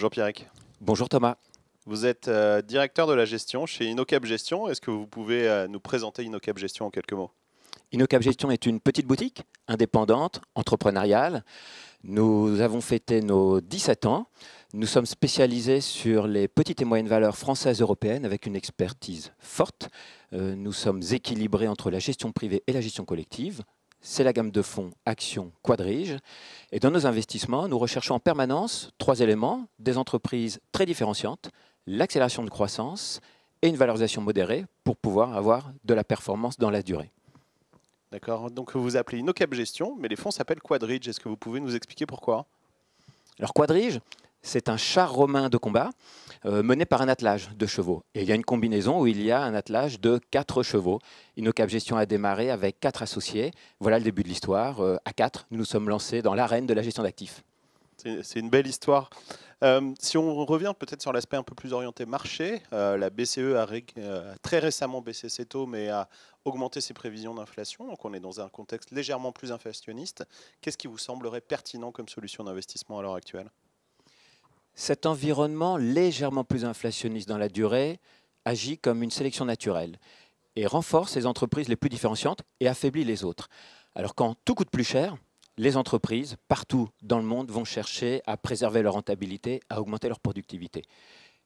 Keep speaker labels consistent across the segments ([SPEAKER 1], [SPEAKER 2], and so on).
[SPEAKER 1] Bonjour Pierrick.
[SPEAKER 2] Bonjour Thomas.
[SPEAKER 1] Vous êtes directeur de la gestion chez InnoCap Gestion. Est-ce que vous pouvez nous présenter InnoCap Gestion en quelques mots?
[SPEAKER 2] InnoCap Gestion est une petite boutique indépendante, entrepreneuriale. Nous avons fêté nos 17 ans. Nous sommes spécialisés sur les petites et moyennes valeurs françaises et européennes avec une expertise forte. Nous sommes équilibrés entre la gestion privée et la gestion collective. C'est la gamme de fonds Action Quadrige. Et dans nos investissements, nous recherchons en permanence 3 éléments, des entreprises très différenciantes, l'accélération de croissance et une valorisation modérée pour pouvoir avoir de la performance dans la durée.
[SPEAKER 1] D'accord, donc vous vous appelez InnoCap Gestion, mais les fonds s'appellent Quadrige. Est-ce que vous pouvez nous expliquer pourquoi?
[SPEAKER 2] Alors Quadrige, c'est un char romain de combat mené par un attelage de chevaux. Et il y a une combinaison où il y a un attelage de 4 chevaux. InnoCap Gestion a démarré avec 4 associés. Voilà le début de l'histoire. À 4, nous nous sommes lancés dans l'arène de la gestion d'actifs.
[SPEAKER 1] C'est une belle histoire. Si on revient peut-être sur l'aspect un peu plus orienté marché, la BCE a très récemment baissé ses taux, mais a augmenté ses prévisions d'inflation. Donc on est dans un contexte légèrement plus inflationniste. Qu'est-ce qui vous semblerait pertinent comme solution d'investissement à l'heure actuelle?
[SPEAKER 2] Cet environnement légèrement plus inflationniste dans la durée agit comme une sélection naturelle et renforce les entreprises les plus différenciantes et affaiblit les autres. Alors quand tout coûte plus cher, les entreprises, partout dans le monde, vont chercher à préserver leur rentabilité, à augmenter leur productivité.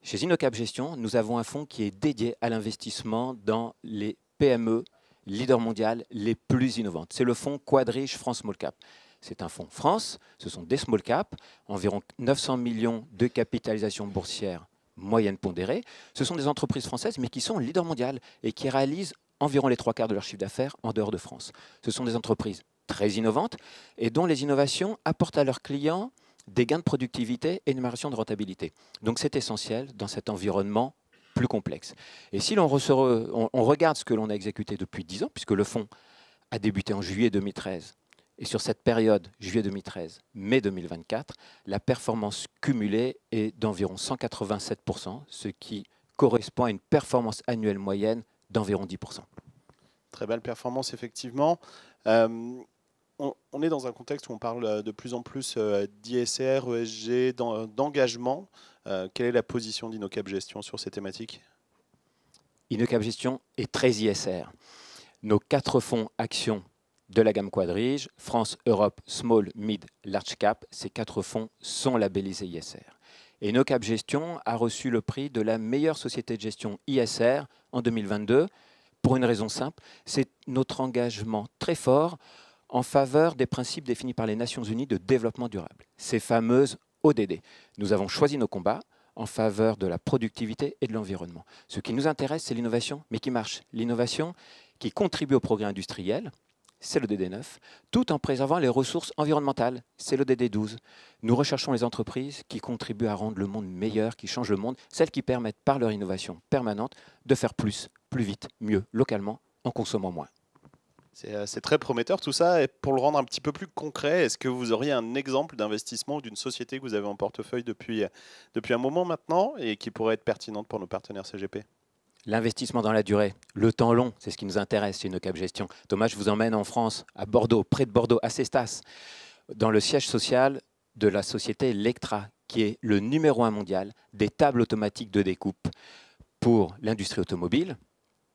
[SPEAKER 2] Chez InnoCap Gestion, nous avons un fonds qui est dédié à l'investissement dans les PME, leaders mondiales les plus innovantes. C'est le fonds Quadrige France Small Cap. C'est un fonds France, ce sont des small cap, environ 900 millions de capitalisation boursière moyenne pondérée. Ce sont des entreprises françaises, mais qui sont leaders mondiales et qui réalisent environ les 3/4 de leur chiffre d'affaires en dehors de France. Ce sont des entreprises très innovantes et dont les innovations apportent à leurs clients des gains de productivité et une amélioration de rentabilité. Donc c'est essentiel dans cet environnement plus complexe. Et si l'on regarde ce que l'on a exécuté depuis 10 ans, puisque le fonds a débuté en juillet 2013, et sur cette période, juillet 2013, mai 2024, la performance cumulée est d'environ 187%, ce qui correspond à une performance annuelle moyenne d'environ 10%.
[SPEAKER 1] Très belle performance, effectivement. On est dans un contexte où on parle de plus en plus d'ISR, ESG, d'engagement. Quelle est la position d'InnoCap Gestion sur ces thématiques?
[SPEAKER 2] InnoCap Gestion est très ISR. Nos 4 fonds actions de la gamme Quadrige, France, Europe, Small, Mid, Large Cap, ces 4 fonds sont labellisés ISR. Et InnoCap Gestion a reçu le prix de la meilleure société de gestion ISR en 2022 pour une raison simple, c'est notre engagement très fort en faveur des principes définis par les Nations Unies de développement durable, ces fameuses ODD. Nous avons choisi nos combats en faveur de la productivité et de l'environnement. Ce qui nous intéresse, c'est l'innovation, mais qui marche. L'innovation qui contribue au progrès industriel, c'est l'ODD 9, tout en préservant les ressources environnementales, c'est l'ODD 12. Nous recherchons les entreprises qui contribuent à rendre le monde meilleur, qui changent le monde, celles qui permettent par leur innovation permanente de faire plus vite, mieux, localement, en consommant moins.
[SPEAKER 1] C'est très prometteur tout ça. Et pour le rendre un petit peu plus concret, est-ce que vous auriez un exemple d'investissement ou d'une société que vous avez en portefeuille depuis un moment maintenant et qui pourrait être pertinente pour nos partenaires CGP?
[SPEAKER 2] L'investissement dans la durée, le temps long, c'est ce qui nous intéresse chez InnoCap Gestion. Thomas, je vous emmène en France, à Bordeaux, près de Bordeaux, à Cestas, dans le siège social de la société Lectra, qui est le numéro 1 mondial des tables automatiques de découpe pour l'industrie automobile,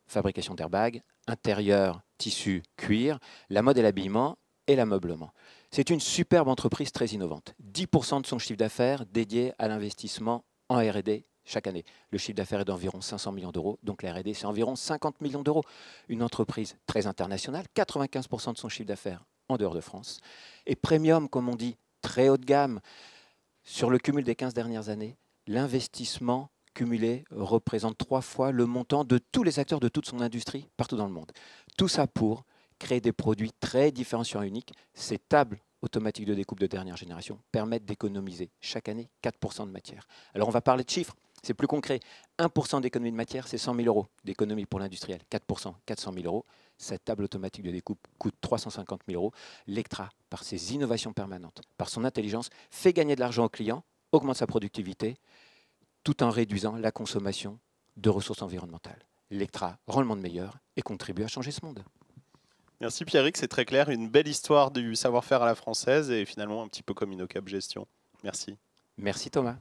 [SPEAKER 2] fabrication d'airbags, intérieur, tissu, cuir, la mode et l'habillement et l'ameublement. C'est une superbe entreprise très innovante. 10% de son chiffre d'affaires dédié à l'investissement en R&D chaque année. Le chiffre d'affaires est d'environ 500 millions d'euros, donc la R&D c'est environ 50 millions d'euros. Une entreprise très internationale, 95% de son chiffre d'affaires en dehors de France. Et premium, comme on dit, très haut de gamme. Sur le cumul des 15 dernières années, l'investissement cumulé représente 3 fois le montant de tous les acteurs de toute son industrie partout dans le monde. Tout ça pour créer des produits très différenciants et uniques. Ces tables automatiques de découpe de dernière génération permettent d'économiser chaque année 4% de matière. Alors on va parler de chiffres, c'est plus concret. 1% d'économie de matière, c'est 100 000 euros d'économie pour l'industriel. 4%, 400 000 euros. Cette table automatique de découpe coûte 350 000 euros. Lectra, par ses innovations permanentes, par son intelligence, fait gagner de l'argent aux clients, augmente sa productivité, tout en réduisant la consommation de ressources environnementales. Lectra rend le monde meilleur et contribue à changer ce monde.
[SPEAKER 1] Merci Pierrick, c'est très clair, une belle histoire du savoir-faire à la française et finalement un petit peu comme InnoCap Gestion. Merci.
[SPEAKER 2] Merci Thomas.